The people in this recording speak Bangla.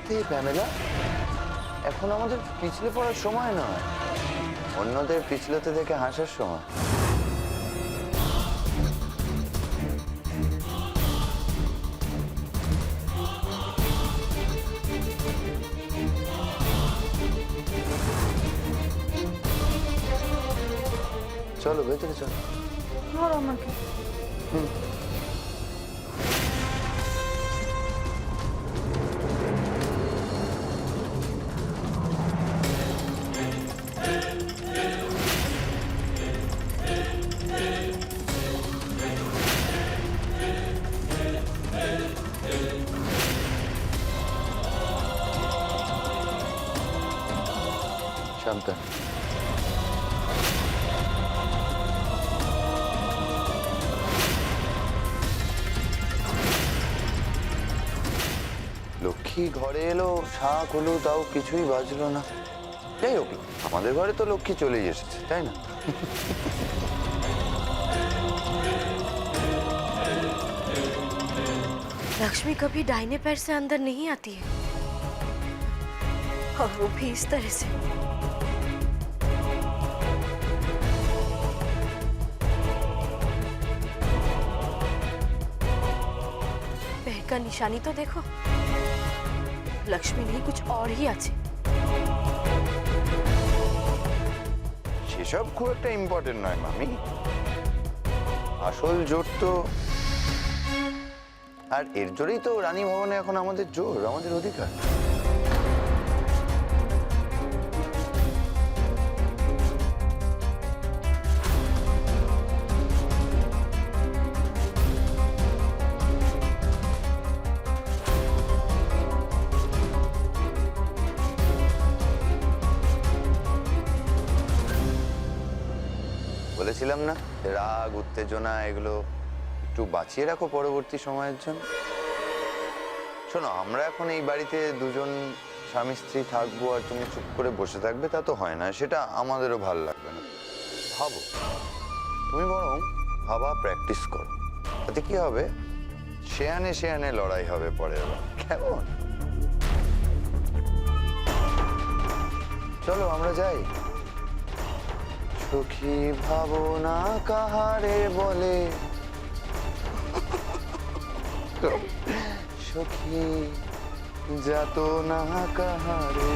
হাসতে প্যামেলা, এখন আমাদের পিছলে পড়ার সময় নয়, অন্যদের পিছলেতে দেখে হাসার সময়। চলো ভেতরে চলো। ধরো আমাকে। সাবধান। লক্ষ্মী ঘরে এলো, শাক হলো, তাও কিছুই বাজলো না। যাই হোক, আমাদের ঘরে তো লক্ষ্মী চলেই এসেছে, তাই না? लक्ष्मी कभी दाहिने पैर से अंदर नहीं आती है, और वो भी इस तरह से। पैर का निशानी तो देखो, लक्ष्मी नहीं कुछ और ही আছে। সেসব খুব একটা ইম্পর্টেন্ট নয় মামি, আসল জোর তো, আর এর জোরেই তো রানী ভবনে এখন আমাদের জোর, আমাদের অধিকার। বলেছিলাম না, রাগ উত্তেজনা এগুলো একটু বাঁচিয়ে রাখো পরবর্তী সময়ের জন্য। শোনো, আমরা এখন এই বাড়িতে দুজন স্বামী স্ত্রী থাকবো আর তুমি চুপ করে বসে থাকবে, তা তো হয় না, সেটা আমাদেরও ভালো লাগবে না। ভাবো, তুমি বরং ভাবা প্র্যাকটিস করো, তাতে কি হবে, শেয়ানে শেয়ানে লড়াই হবে পরের বার, কেমন? চলো আমরা যাই। সুখী ভাবনা কাহারে বলে, সখী যাত না কাহারে।